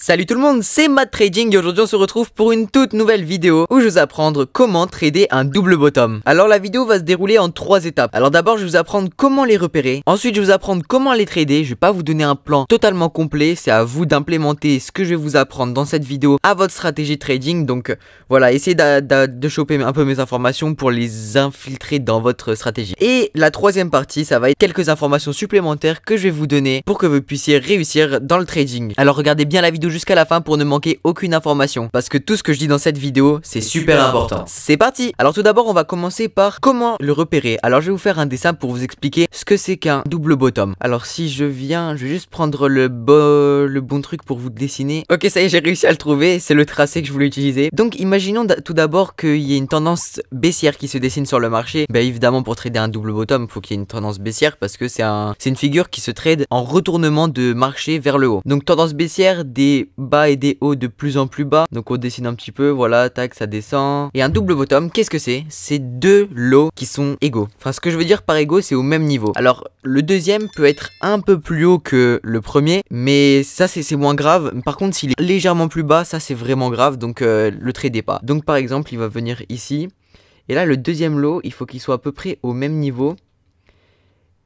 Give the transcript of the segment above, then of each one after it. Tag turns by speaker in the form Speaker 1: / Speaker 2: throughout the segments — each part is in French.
Speaker 1: Salut tout le monde, c'est Matt Trading et aujourd'hui on se retrouve pour une toute nouvelle vidéo où je vais vous apprendre comment trader un double bottom. Alors la vidéo va se dérouler en 3 étapes. Alors d'abord je vais vous apprendre comment les repérer. Ensuite je vais vous apprendre comment les trader. Je vais pas vous donner un plan totalement complet. C'est à vous d'implémenter ce que je vais vous apprendre dans cette vidéo à votre stratégie de trading. Donc voilà, essayez de choper un peu mes informations pour les infiltrer dans votre stratégie. Et la troisième partie, ça va être quelques informations supplémentaires que je vais vous donner pour que vous puissiez réussir dans le trading. Alors regardez bien la vidéo jusqu'à la fin pour ne manquer aucune information, parce que tout ce que je dis dans cette vidéo c'est super important. C'est parti. Alors tout d'abord on va commencer par comment le repérer. Alors je vais vous faire un dessin pour vous expliquer ce que c'est qu'un double bottom. Alors si je vais juste prendre le bon truc pour vous dessiner. Ok, ça y est, j'ai réussi à le trouver, c'est le tracé que je voulais utiliser. Donc imaginons tout d'abord qu'il y ait une tendance baissière qui se dessine sur le marché. Bah évidemment pour trader un double bottom il faut qu'il y ait une tendance baissière, parce que c'est une figure qui se trade en retournement de marché vers le haut. Donc tendance baissière, des bas et des hauts de plus en plus bas. Donc on dessine un petit peu, voilà, tac, ça descend. Et un double bottom, qu'est-ce que c'est? C'est deux lots qui sont égaux. Enfin, ce que je veux dire par égaux, c'est au même niveau. Alors le deuxième peut être un peu plus haut que le premier, mais ça c'est moins grave. Par contre s'il est légèrement plus bas, ça c'est vraiment grave, donc le tradez pas. Donc par exemple il va venir ici, et là le deuxième lot il faut qu'il soit à peu près au même niveau.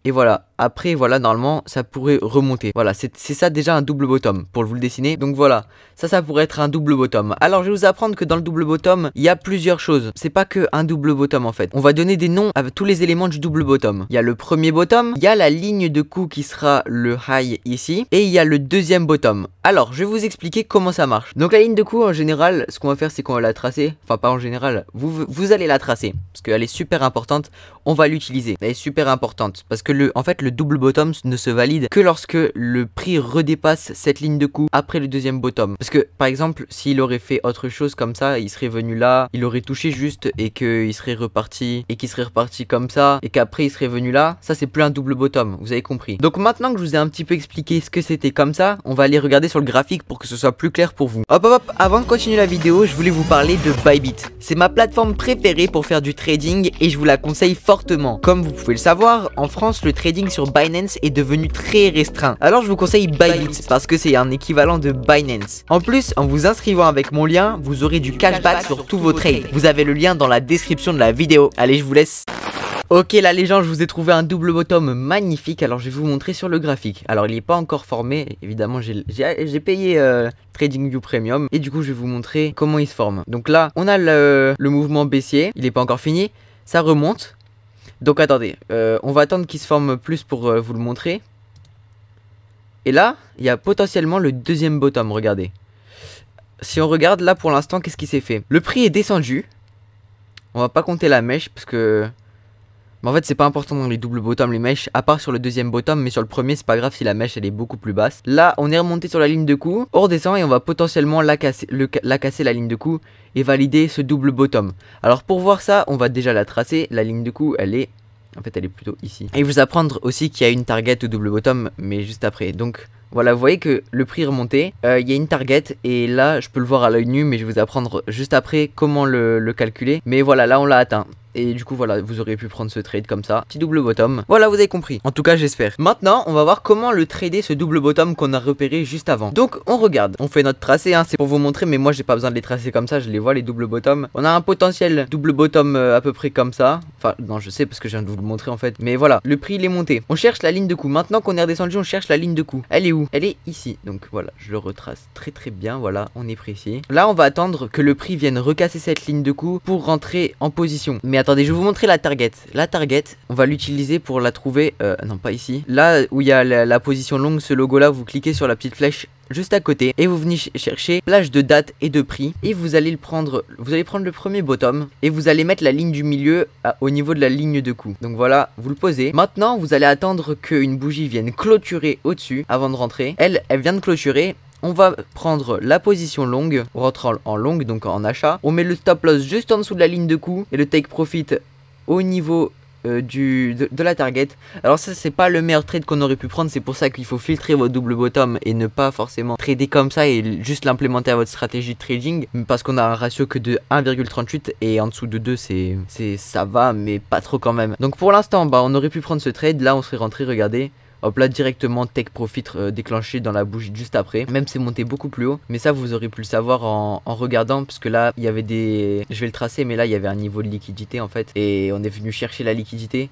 Speaker 1: Et voilà, après voilà, normalement ça pourrait remonter. Voilà, c'est ça déjà un double bottom pour vous le dessiner. Donc voilà, ça pourrait être un double bottom. Alors je vais vous apprendre que dans le double bottom, il y a plusieurs choses. C'est pas que un double bottom en fait. On va donner des noms à tous les éléments du double bottom. Il y a le premier bottom, il y a la ligne de coup qui sera le high ici, et il y a le deuxième bottom. Alors je vais vous expliquer comment ça marche. Donc la ligne de coup en général, ce qu'on va faire c'est qu'on va la tracer. Enfin pas en général, vous allez la tracer, parce qu'elle est super importante. On va l'utiliser, elle est super importante, parce que en fait le double bottom ne se valide que lorsque le prix redépasse cette ligne de coup après le deuxième bottom. Parce que par exemple s'il aurait fait autre chose comme ça, il serait venu là, il aurait touché juste et qu'il serait reparti, et qu'il serait reparti comme ça, et qu'après il serait venu là, ça c'est plus un double bottom, vous avez compris. Donc maintenant que je vous ai un petit peu expliqué ce que c'était comme ça, on va aller regarder sur le graphique pour que ce soit plus clair pour vous. Hop hop hop, avant de continuer la vidéo, je voulais vous parler de Bybit. C'est ma plateforme préférée pour faire du trading et je vous la conseille fortement. Comme vous pouvez le savoir, en France le trading sur Binance est devenu très restreint. Alors je vous conseille Bybit parce que c'est un équivalent de Binance. En plus, en vous inscrivant avec mon lien, vous aurez du cashback sur tous vos trades. Vous avez le lien dans la description de la vidéo. Allez, je vous laisse. Ok la légende, je vous ai trouvé un double bottom magnifique. Alors je vais vous montrer sur le graphique. Alors il n'est pas encore formé, évidemment j'ai payé TradingView Premium, et du coup je vais vous montrer comment il se forme. Donc là on a le mouvement baissier, il n'est pas encore fini, ça remonte. Donc attendez, on va attendre qu'il se forme plus pour vous le montrer. Et là il y a potentiellement le deuxième bottom, regardez. Si on regarde là pour l'instant, qu'est-ce qui s'est fait? Le prix est descendu. On va pas compter la mèche parce que... Mais en fait c'est pas important dans les doubles bottoms les mèches, à part sur le deuxième bottom, mais sur le premier c'est pas grave si la mèche elle est beaucoup plus basse. Là on est remonté sur la ligne de coup, on redescend et on va potentiellement la casser la ligne de coup et valider ce double bottom. Alors pour voir ça on va déjà la tracer, la ligne de coup elle est... En fait elle est plutôt ici. Et vous apprendre aussi qu'il y a une target au double bottom, mais juste après. Donc voilà, vous voyez que le prix est remonté, il y a une target, et là je peux le voir à l'œil nu, mais je vais vous apprendre juste après comment le calculer. Mais voilà, là on l'a atteint. Et du coup voilà, vous aurez pu prendre ce trade comme ça, petit double bottom. Voilà, vous avez compris, en tout cas j'espère. Maintenant on va voir comment le trader, ce double bottom qu'on a repéré juste avant. Donc on regarde, on fait notre tracé, hein, c'est pour vous montrer, mais moi j'ai pas besoin de les tracer comme ça, je les vois les double bottom. On a un potentiel double bottom à peu près comme ça. Enfin non, je sais parce que je viens de vous le montrer en fait. Mais voilà, le prix il est monté, on cherche la ligne de coup. Maintenant qu'on est redescendu, on cherche la ligne de coup. Elle est où? Elle est ici. Donc voilà, je le retrace très bien, voilà, on est précis. Là on va attendre que le prix vienne recasser cette ligne de coup pour rentrer en position. Mais attendez, je vais vous montrer la target. La target, on va l'utiliser pour la trouver, non pas ici. Là où il y a la position longue, ce logo là, vous cliquez sur la petite flèche juste à côté et vous venez chercher plage de date et de prix, et vous allez prendre le premier bottom et vous allez mettre la ligne du milieu au niveau de la ligne de coup. Donc voilà, vous le posez. Maintenant vous allez attendre qu'une bougie vienne clôturer au dessus avant de rentrer. Elle vient de clôturer. On va prendre la position longue, on rentre en longue, donc en achat. On met le stop loss juste en dessous de la ligne de coup et le take profit au niveau de la target. Alors ça c'est pas le meilleur trade qu'on aurait pu prendre, c'est pour ça qu'il faut filtrer votre double bottom et ne pas forcément trader comme ça et juste l'implémenter à votre stratégie de trading, parce qu'on a un ratio que de 1,38 et en dessous de 2 ça va, mais pas trop quand même. Donc pour l'instant bah on aurait pu prendre ce trade, là on serait rentré, regardez, Hop là, directement take profit déclenché dans la bougie juste après. Même c'est monté beaucoup plus haut. Mais ça, vous aurez pu le savoir en regardant, parce que là, il y avait des... Je vais le tracer, mais là, il y avait un niveau de liquidité en fait. Et on est venu chercher la liquidité.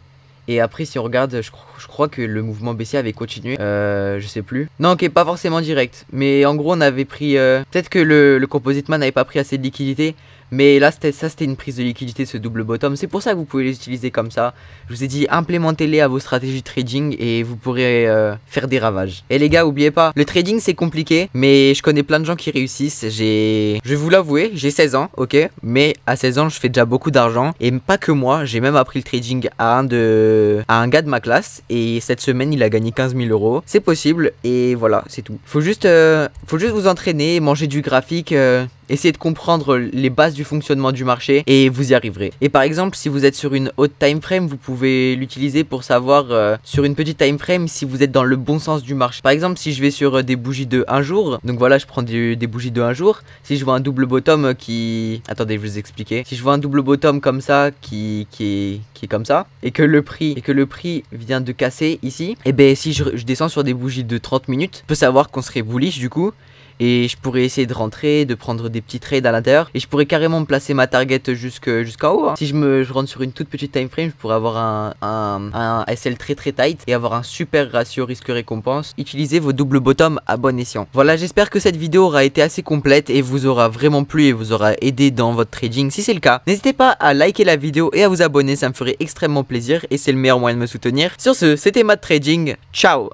Speaker 1: Et après, si on regarde, je crois que le mouvement baissier avait continué. Je sais plus. Non, ok, pas forcément direct. Mais en gros, on avait pris... Peut-être que le Composite Man n'avait pas pris assez de liquidité. Mais là, c'était une prise de liquidité, ce double bottom. C'est pour ça que vous pouvez les utiliser comme ça. Je vous ai dit, implémentez-les à vos stratégies de trading et vous pourrez faire des ravages. Et les gars, oubliez pas, le trading, c'est compliqué. Mais je connais plein de gens qui réussissent. Je vais vous l'avouer, j'ai 16 ans, ok. Mais à 16 ans, je fais déjà beaucoup d'argent. Et pas que moi, j'ai même appris le trading à un gars de ma classe. Et cette semaine, il a gagné 15 000 euros. C'est possible. Et voilà, c'est tout. Faut juste vous entraîner, manger du graphique... Essayez de comprendre les bases du fonctionnement du marché et vous y arriverez. Et par exemple, si vous êtes sur une haute time frame, vous pouvez l'utiliser pour savoir sur une petite time frame si vous êtes dans le bon sens du marché. Par exemple, si je vais sur des bougies de 1 jour, donc voilà, je prends des bougies de 1 jour. Si je vois un double bottom qui... Attendez, je vais vous expliquer. Si je vois un double bottom comme ça, qui est comme ça, et que le prix vient de casser ici, et ben si je descends sur des bougies de 30 minutes, je peux savoir qu'on serait bullish du coup. Et je pourrais essayer de rentrer, de prendre des petits trades à l'intérieur. Et je pourrais carrément me placer ma target jusqu'en haut. Hein. Si je rentre sur une toute petite time frame, je pourrais avoir un SL très tight et avoir un super ratio risque-récompense. Utilisez vos double bottom à bon escient. Voilà, j'espère que cette vidéo aura été assez complète et vous aura vraiment plu et vous aura aidé dans votre trading. Si c'est le cas, n'hésitez pas à liker la vidéo et à vous abonner, ça me ferait extrêmement plaisir et c'est le meilleur moyen de me soutenir. Sur ce, c'était Matt Trading. Ciao!